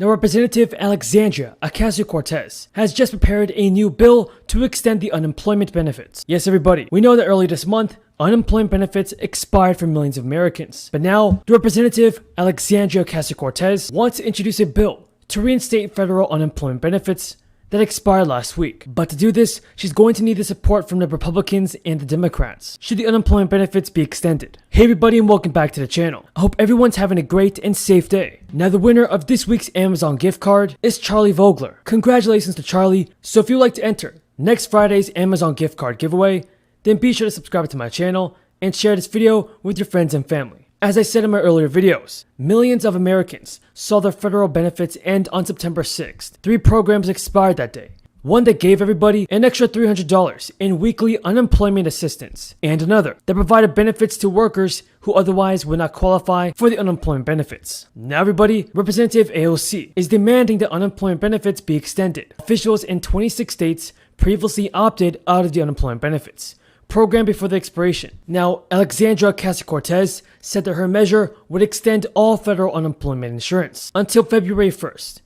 Now, Representative Alexandria Ocasio-Cortez has just prepared a new bill to extend the unemployment benefits. Yes, everybody, we know that early this month, unemployment benefits expired for millions of Americans. But now, the Representative Alexandria Ocasio-Cortez wants to introduce a bill to reinstate federal unemployment benefits that expired last week. But to do this, she's going to need the support from the Republicans and the Democrats should the unemployment benefits be extended. Hey everybody, and welcome back to the channel. I hope everyone's having a great and safe day. Now, the winner of this week's Amazon gift card is Charlie Vogler. Congratulations to Charlie. So if you'd like to enter next Friday's Amazon gift card giveaway, then be sure to subscribe to my channel and share this video with your friends and family. As I said in my earlier videos, millions of Americans saw their federal benefits end on September 6th. 3 programs expired that day. One that gave everybody an extra $300 in weekly unemployment assistance, and another that provided benefits to workers who otherwise would not qualify for the unemployment benefits. Now everybody, Representative AOC is demanding that unemployment benefits be extended. Officials in 26 states previously opted out of the unemployment benefits program before the expiration. Now, Alexandria Ocasio-Cortez said that her measure would extend all federal unemployment insurance until February 1st.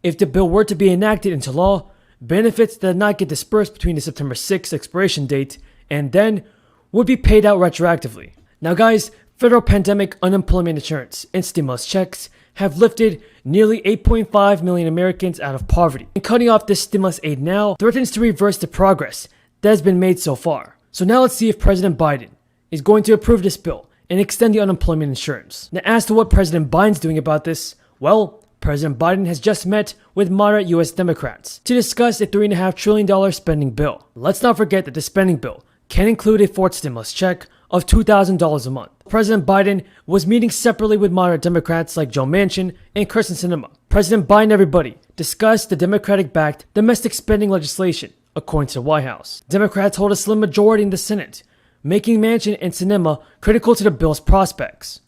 If the bill were to be enacted into law, benefits that did not get dispersed between the September 6th expiration date and then would be paid out retroactively. Now guys, federal pandemic unemployment insurance and stimulus checks have lifted nearly 8.5 million Americans out of poverty. And cutting off this stimulus aid now threatens to reverse the progress that has been made so far. So now let's see if President Biden is going to approve this bill and extend the unemployment insurance. Now, as to what President Biden's doing about this, well, President Biden has just met with moderate US Democrats to discuss a $3.5 trillion spending bill. Let's not forget that the spending bill can include a fourth stimulus check of $2,000 a month. President Biden was meeting separately with moderate Democrats like Joe Manchin and Kyrsten Sinema. President Biden, everybody, discussed the Democratic-backed domestic spending legislation. According to the White House, Democrats hold a slim majority in the Senate, making Manchin and Sinema critical to the bill's prospects.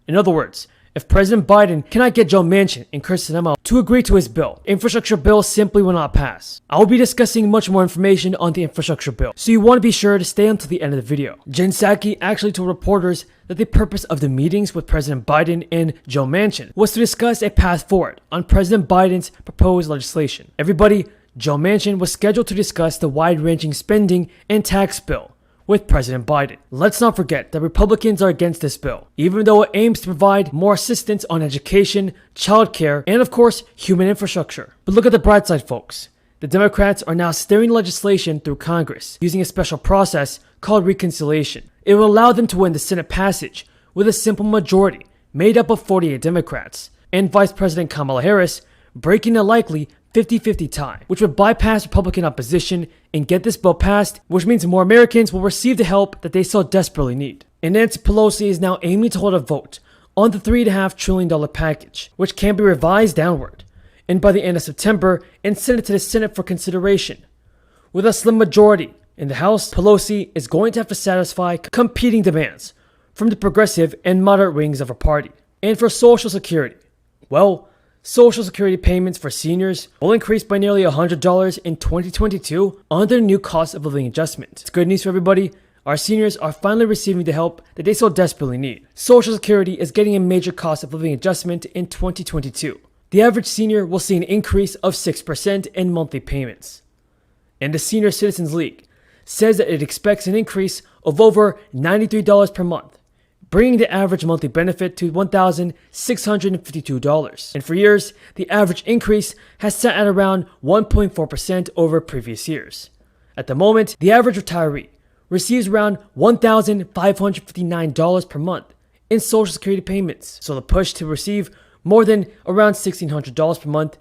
In other words, if President Biden cannot get Joe Manchin and Kyrsten Sinema to agree to his bill, the infrastructure bill simply will not pass. I will be discussing much more information on the infrastructure bill, so you want to be sure to stay until the end of the video. Jen Psaki actually told reporters that the purpose of the meetings with President Biden and Joe Manchin was to discuss a path forward on President Biden's proposed legislation. Everybody, Joe Manchin was scheduled to discuss the wide-ranging spending and tax bill with President Biden. Let's not forget that Republicans are against this bill, even though it aims to provide more assistance on education, childcare, and of course, human infrastructure. But look at the bright side, folks. The Democrats are now steering legislation through Congress using a special process called reconciliation. It will allow them to win the Senate passage with a simple majority made up of 48 Democrats and Vice President Kamala Harris breaking a likely 50-50 tie, which would bypass Republican opposition and get this bill passed, which means more Americans will receive the help that they so desperately need. And Nancy Pelosi is now aiming to hold a vote on the $3.5 trillion package, which can be revised downward, and by the end of September, and send it to the Senate for consideration. With a slim majority in the House, Pelosi is going to have to satisfy competing demands from the progressive and moderate wings of her party. And for Social Security, well, Social Security payments for seniors will increase by nearly $100 in 2022 under the new cost of living adjustment. It's good news for everybody. Our seniors are finally receiving the help that they so desperately need. Social Security is getting a major cost of living adjustment in 2022. The average senior will see an increase of 6% in monthly payments. And the Senior Citizens League says that it expects an increase of over $93 per month, bringing the average monthly benefit to $1,652. And for years, the average increase has sat at around 1.4% over previous years. At the moment, the average retiree receives around $1,559 per month in Social Security payments. So the push to receive more than around $1,600 per month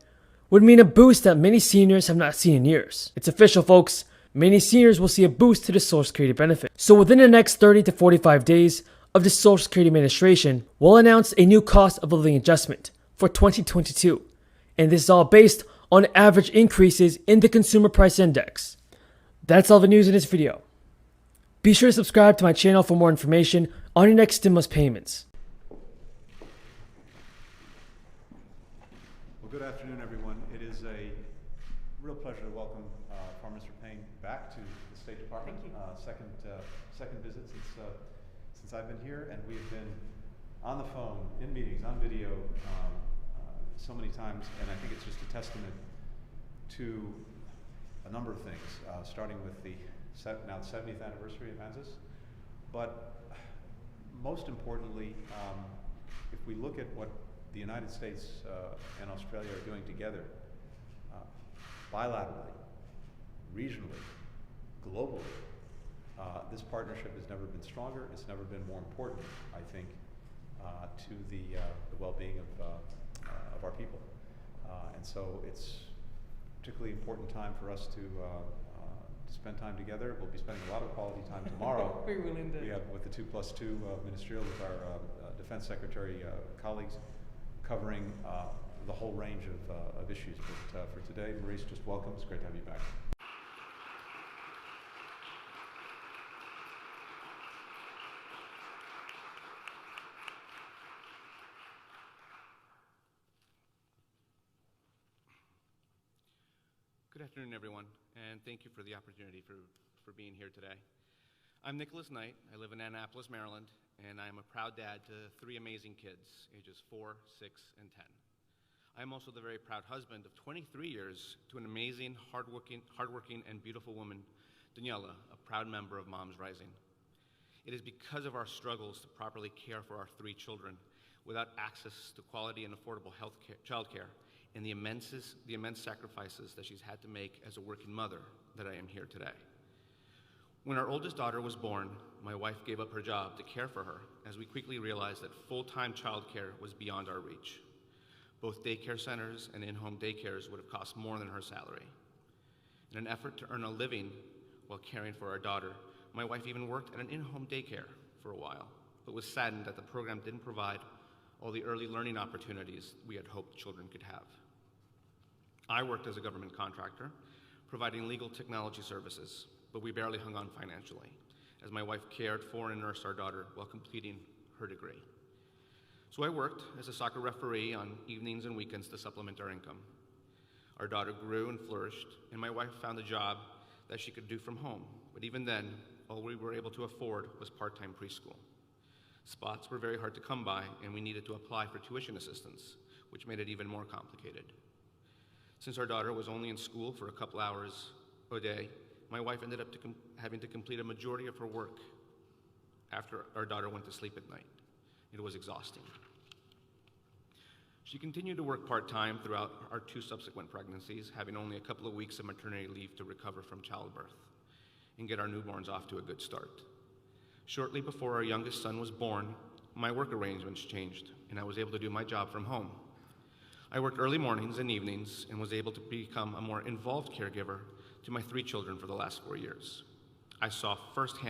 would mean a boost that many seniors have not seen in years. It's official, folks. Many seniors will see a boost to the Social Security benefit. So within the next 30 to 45 days, of the Social Security Administration will announce a new cost of living adjustment for 2022, and this is all based on average increases in the Consumer Price Index. That's all the news in this video. Be sure to subscribe to my channel for more information on your next stimulus payments. Well, good afternoon, everyone. It is a real pleasure to welcome Mr. Payne back to the State Department. Thank you. Second visit since I've been here, and we've been on the phone, in meetings, on video, so many times, and I think it's just a testament to a number of things, starting with the now 70th anniversary of ANZUS. But most importantly, if we look at what the United States and Australia are doing together, bilaterally, regionally, globally, this partnership has never been stronger. It's never been more important, I think, to the well-being of our people. And so it's a particularly important time for us to spend time together. We'll be spending a lot of quality time tomorrow. We will indeed. We have with the 2+2 ministerial with our Defense Secretary colleagues covering the whole range of issues. But for today, Maurice, just welcome. It's great to have you back. Good afternoon, everyone, and thank you for the opportunity for being here today. I'm Nicholas Knight. I live in Annapolis, Maryland, and I'm a proud dad to 3 amazing kids, ages 4, 6, and 10. I'm also the very proud husband of 23 years to an amazing, hardworking, and beautiful woman, Daniela, a proud member of Moms Rising. It is because of our struggles to properly care for our 3 children without access to quality and affordable childcare and the immense sacrifices that she's had to make as a working mother that I am here today. When our oldest daughter was born, my wife gave up her job to care for her as we quickly realized that full-time childcare was beyond our reach. Both daycare centers and in-home daycares would have cost more than her salary. In an effort to earn a living while caring for our daughter, my wife even worked at an in-home daycare for a while, but was saddened that the program didn't provide all the early learning opportunities we had hoped children could have. I worked as a government contractor, providing legal technology services, but we barely hung on financially, as my wife cared for and nursed our daughter while completing her degree. So I worked as a soccer referee on evenings and weekends to supplement our income. Our daughter grew and flourished, and my wife found a job that she could do from home, but even then, all we were able to afford was part-time preschool. Spots were very hard to come by, and we needed to apply for tuition assistance, which made it even more complicated. Since our daughter was only in school for a couple hours a day, my wife ended up having to complete a majority of her work after our daughter went to sleep at night. It was exhausting. She continued to work part-time throughout our 2 subsequent pregnancies, having only a couple of weeks of maternity leave to recover from childbirth and get our newborns off to a good start. Shortly before our youngest son was born, my work arrangements changed, and I was able to do my job from home. I worked early mornings and evenings and was able to become a more involved caregiver to my 3 children for the last 4 years. I saw firsthand